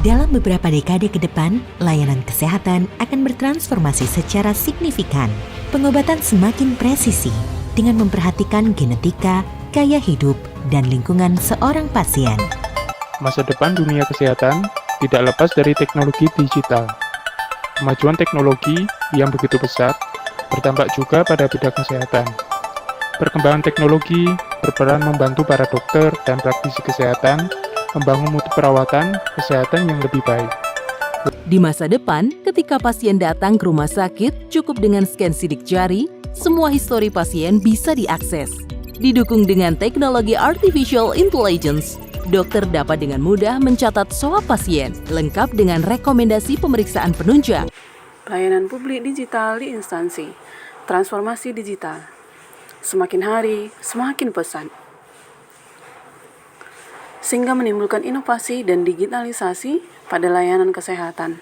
Dalam beberapa dekade ke depan, layanan kesehatan akan bertransformasi secara signifikan. Pengobatan semakin presisi dengan memperhatikan genetika, gaya hidup, dan lingkungan seorang pasien. Masa depan dunia kesehatan tidak lepas dari teknologi digital. Kemajuan teknologi yang begitu pesat berdampak juga pada bidang kesehatan. Perkembangan teknologi berperan membantu para dokter dan praktisi kesehatan membangun mutu perawatan kesehatan yang lebih baik. Di masa depan, ketika pasien datang ke rumah sakit, cukup dengan scan sidik jari, semua histori pasien bisa diakses. Didukung dengan teknologi artificial intelligence, dokter dapat dengan mudah mencatat SOA pasien, lengkap dengan rekomendasi pemeriksaan penunjang. Pelayanan publik digital di instansi, transformasi digital. Semakin hari, semakin pesat. Sehingga menimbulkan inovasi dan digitalisasi pada layanan kesehatan.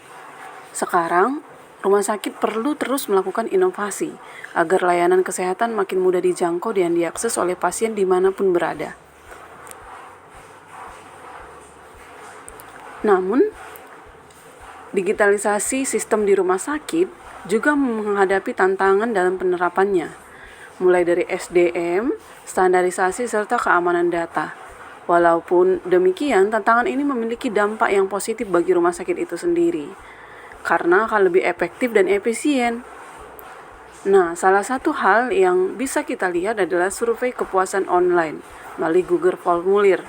Sekarang, rumah sakit perlu terus melakukan inovasi agar layanan kesehatan makin mudah dijangkau dan diakses oleh pasien dimanapun berada. Namun, digitalisasi sistem di rumah sakit juga menghadapi tantangan dalam penerapannya, mulai dari SDM, standarisasi, serta keamanan data. Walaupun demikian, tantangan ini memiliki dampak yang positif bagi rumah sakit itu sendiri, karena akan lebih efektif dan efisien. Nah, salah satu hal yang bisa kita lihat adalah survei kepuasan online melalui Google Formulir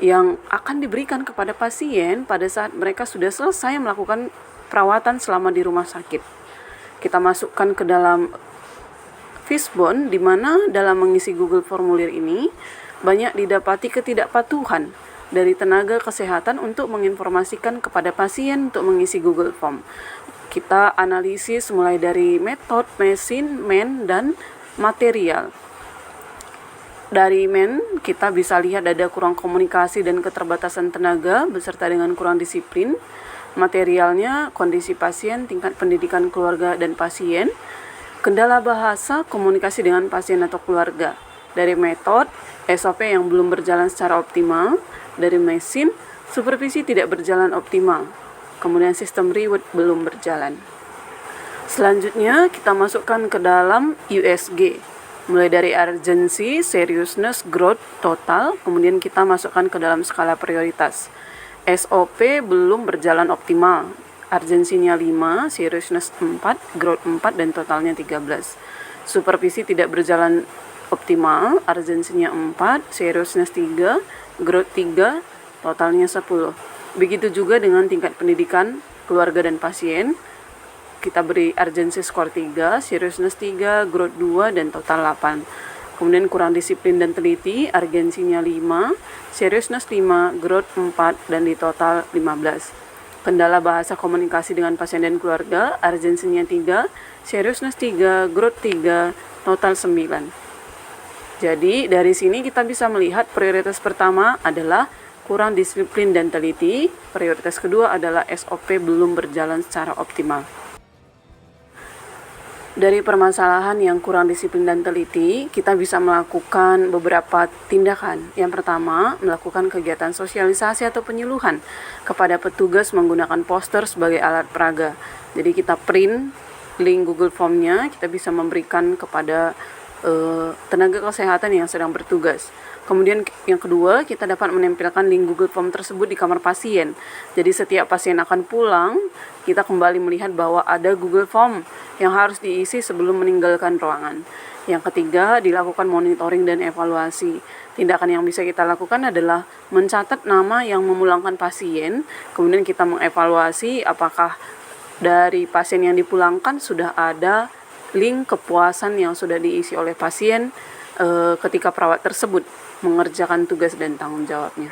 yang akan diberikan kepada pasien pada saat mereka sudah selesai melakukan perawatan selama di rumah sakit. Kita masukkan ke dalam Fishbone, di mana dalam mengisi Google Formulir ini banyak didapati ketidakpatuhan dari tenaga kesehatan untuk menginformasikan kepada pasien untuk mengisi Google Form. Kita analisis mulai dari metode, mesin, dan material. Dari kita bisa lihat ada kurang komunikasi dan keterbatasan tenaga beserta dengan kurang disiplin. Materialnya, kondisi pasien, tingkat pendidikan keluarga dan pasien, kendala bahasa, komunikasi dengan pasien atau keluarga. Dari metode, SOP yang belum berjalan secara optimal. Dari mesin, supervisi tidak berjalan optimal. Kemudian sistem reward belum berjalan. Selanjutnya, kita masukkan ke dalam USG. Mulai dari urgency, seriousness, growth, total. Kemudian kita masukkan ke dalam skala prioritas. SOP belum berjalan optimal. Urgensinya 5, seriousness 4, growth 4, dan totalnya 13. Supervisi tidak berjalan optimal, urgensinya 4, seriousness 3, growth 3, totalnya 10. Begitu juga dengan tingkat pendidikan keluarga dan pasien. Kita beri urgency skor 3, seriousness 3, growth 2, dan total 8. Kemudian kurang disiplin dan teliti, urgensinya 5, seriousness 5, growth 4, dan di total 15. Kendala bahasa komunikasi dengan pasien dan keluarga, urgensinya 3, seriousness 3, growth 3, total 9. Jadi dari sini kita bisa melihat prioritas pertama adalah kurang disiplin dan teliti, prioritas kedua adalah SOP belum berjalan secara optimal. Dari permasalahan yang kurang disiplin dan teliti, kita bisa melakukan beberapa tindakan. Yang pertama, melakukan kegiatan sosialisasi atau penyuluhan kepada petugas menggunakan poster sebagai alat peraga. Jadi kita print link Google Form-nya, kita bisa memberikan kepada tenaga kesehatan yang sedang bertugas. Kemudian yang kedua, kita dapat menempelkan link Google Form tersebut di kamar pasien. Jadi setiap pasien akan pulang, kita kembali melihat bahwa ada Google Form yang harus diisi sebelum meninggalkan ruangan. Yang ketiga, dilakukan monitoring dan evaluasi. Tindakan yang bisa kita lakukan adalah mencatat nama yang memulangkan pasien, kemudian kita mengevaluasi apakah dari pasien yang dipulangkan sudah ada link kepuasan yang sudah diisi oleh pasien ketika perawat tersebut mengerjakan tugas dan tanggung jawabnya.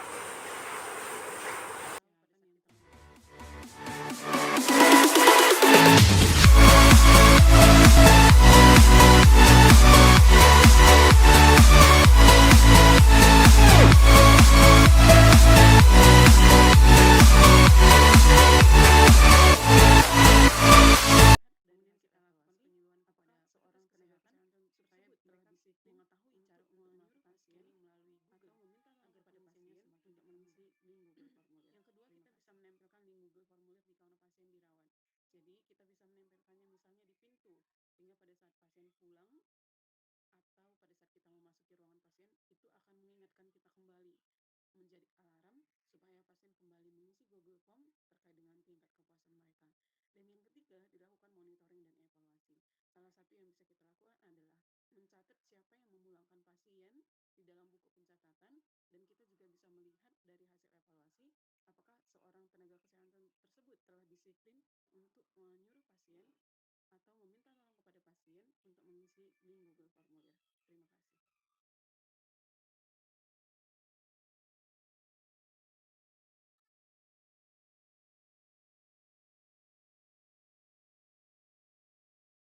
Mengetahui cara menggunakan pasien melalui Google atau meminta agar pada pasien untuk mengisi link Google Formulir. Yang kedua, kita bisa menempel menempelkan link Google Formulir di kamar pasien dirawat. Jadi kita bisa menempelkannya misalnya di pintu, sehingga pada saat pasien pulang atau pada saat kita memasuki ruangan pasien, itu akan mengingatkan kita kembali, menjadi alarm supaya pasien kembali mengisi Google Form terkait dengan tingkat kepuasan mereka. Dan yang ketiga, dilakukan monitoring dan evaluasi. Salah satu yang bisa kita lakukan adalah mencatat siapa yang memulangkan pasien di dalam buku pencatatan, dan kita juga bisa melihat dari hasil evaluasi apakah seorang tenaga kesehatan tersebut telah disiplin untuk menyuruh pasien atau meminta tolong kepada pasien untuk mengisi link Google Formulir. Terima kasih.